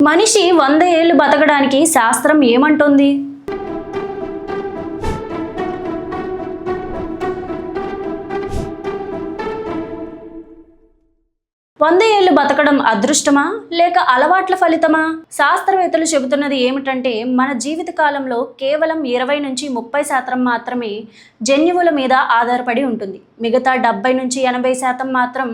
మనిషి 100 ఏళ్లు బతకడానికి శాస్త్రం ఏమంటుంది? 100 ఏళ్లు బతకడం అదృష్టమా లేక అలవాట్ల ఫలితమా? శాస్త్రవేత్తలు చెబుతున్నది ఏమిటంటే మన జీవిత కాలంలో కేవలం 20 నుంచి 30% మాత్రమే జన్యువుల మీద ఆధారపడి ఉంటుంది. మిగతా 70 నుంచి 80% మాత్రం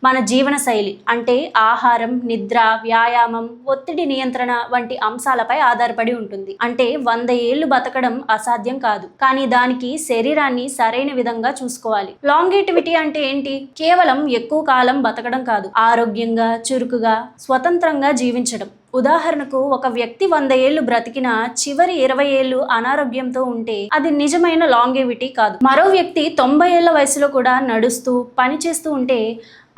మన జీవన శైలి అంటే ఆహారం, నిద్ర, వ్యాయామం, ఒత్తిడి నియంత్రణ వంటి అంశాలపై ఆధారపడి ఉంటుంది. అంటే 100 ఏళ్లు బతకడం అసాధ్యం కాదు, కానీ దానికి శరీరాన్ని సరైన విధంగా చూసుకోవాలి. లాంగేటివిటీ అంటే ఏంటి? కేవలం ఎక్కువ కాలం బతకడం కాదు, ఆరోగ్యంగా, చురుకుగా, స్వతంత్రంగా జీవించడం. ఉదాహరణకు ఒక వ్యక్తి 100 ఏళ్లు బ్రతికిన చివరి 20 ఏళ్లు అనారోగ్యంతో ఉంటే అది నిజమైన లాంగేవిటీ కాదు. మరో వ్యక్తి 90 ఏళ్ల వయసులో కూడా నడుస్తూ పని చేస్తూ ఉంటే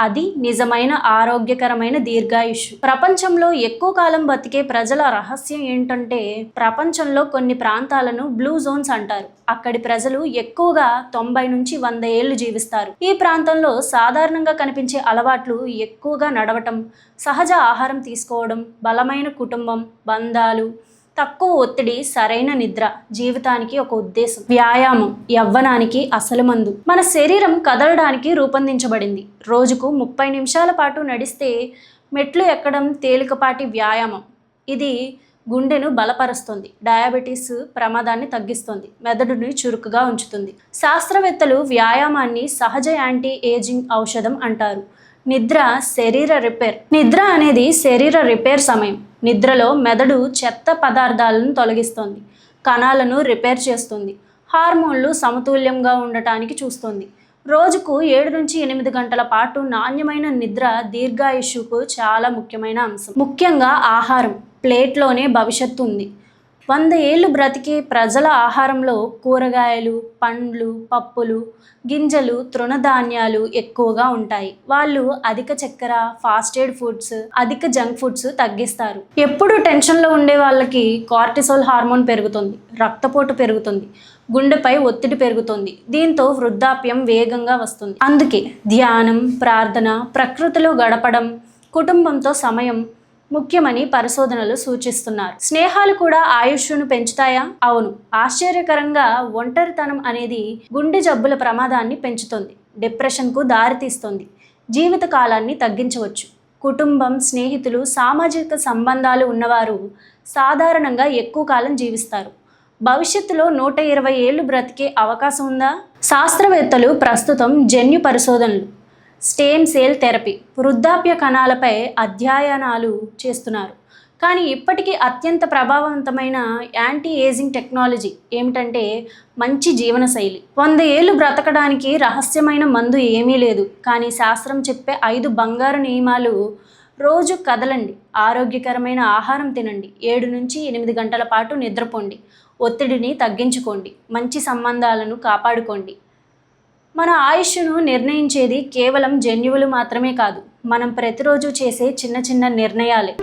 అది నిజమైన ఆరోగ్యకరమైన దీర్ఘాయుష్. ప్రపంచంలో ఎక్కువ కాలం బతికే ప్రజల రహస్యం ఏంటంటే ప్రపంచంలో కొన్ని ప్రాంతాలను బ్లూ జోన్స్ అంటారు. అక్కడి ప్రజలు ఎక్కువగా 90 నుంచి 100 ఏళ్లు జీవిస్తారు. ఈ ప్రాంతంలో సాధారణంగా కనిపించే అలవాట్లు ఎక్కువగా నడవటం, సహజ ఆహారం తీసుకోవడం, బలమైన కుటుంబం, బంధాలు, తక్కువ ఒత్తిడి, సరైన నిద్ర. జీవితానికి ఒక ఉద్దేశం. వ్యాయామం యవ్వనానికి అసలు మందు. మన శరీరం కదలడానికి రూపొందించబడింది. రోజుకు 30 నిమిషాల పాటు నడిస్తే మెట్లు ఎక్కడం తేలికపాటి వ్యాయామం. ఇది గుండెను బలపరుస్తుంది, డయాబెటీస్ ప్రమాదాన్ని తగ్గిస్తుంది, మెదడుని చురుకుగా ఉంచుతుంది. శాస్త్రవేత్తలు వ్యాయామాన్ని సహజ యాంటీ ఏజింగ్ ఔషధం అంటారు. నిద్ర శరీర రిపేర్. నిద్ర అనేది శరీర రిపేర్ సమయం. నిద్రలో మెదడు చెత్త పదార్థాలను తొలగిస్తుంది, కణాలను రిపేర్ చేస్తుంది, హార్మోన్లు సమతుల్యంగా ఉండటానికి చూస్తుంది. రోజుకు 7 నుంచి 8 గంటల పాటు నాణ్యమైన నిద్ర దీర్ఘాయుష్కు చాలా ముఖ్యమైన అంశం. ముఖ్యంగా ఆహారం. ప్లేట్లోనే భవిష్యత్తు ఉంది. 100 ఏళ్లు బ్రతికే ప్రజల ఆహారంలో కూరగాయలు, పండ్లు, పప్పులు, గింజలు, తృణధాన్యాలు ఎక్కువగా ఉంటాయి. వాళ్ళు అధిక చక్కెర, ఫాస్టెడ్ ఫుడ్స్, అధిక జంక్ ఫుడ్స్ తగ్గిస్తారు. ఎప్పుడు టెన్షన్లో ఉండే వాళ్ళకి కార్టిసోల్ హార్మోన్ పెరుగుతుంది, రక్తపోటు పెరుగుతుంది, గుండెపై ఒత్తిడి పెరుగుతుంది. దీంతో వృద్ధాప్యం వేగంగా వస్తుంది. అందుకే ధ్యానం, ప్రార్థన, ప్రకృతిలో గడపడం, కుటుంబంతో సమయం ముఖ్యమని పరిశోధనలు సూచిస్తున్నారు. స్నేహాలు కూడా ఆయుష్ను పెంచుతాయా? అవును. ఆశ్చర్యకరంగా ఒంటరితనం అనేది గుండె జబ్బుల ప్రమాదాన్ని పెంచుతుంది, డిప్రెషన్కు దారితీస్తుంది, జీవిత కాలాన్ని తగ్గించవచ్చు. కుటుంబం, స్నేహితులు, సామాజిక సంబంధాలు ఉన్నవారు సాధారణంగా ఎక్కువ కాలం జీవిస్తారు. భవిష్యత్తులో 120 ఏళ్లు బ్రతికే అవకాశం ఉందా? శాస్త్రవేత్తలు ప్రస్తుతం జన్యు పరిశోధనలు, స్టెమ్ సెల్ థెరపీ, వృద్ధాప్య కణాలపై అధ్యయనాలు చేస్తున్నారు. కానీ ఇప్పటికీ అత్యంత ప్రభావవంతమైన యాంటీ ఏజింగ్ టెక్నాలజీ ఏమిటంటే మంచి జీవనశైలి. 100 ఏళ్లు బ్రతకడానికి రహస్యమైన మందు ఏమీ లేదు, కానీ శాస్త్రం చెప్పే 5 బంగారు నియమాలు. రోజు కదలండి, ఆరోగ్యకరమైన ఆహారం తినండి, 7 నుంచి 8 గంటల పాటు నిద్రపోండి, ఒత్తిడిని తగ్గించుకోండి, మంచి సంబంధాలను కాపాడుకోండి. మన ఆయుష్ను నిర్ణయించేది కేవలం జన్యువులు మాత్రమే కాదు, మనం ప్రతిరోజు చేసే చిన్న చిన్న నిర్ణయాలే.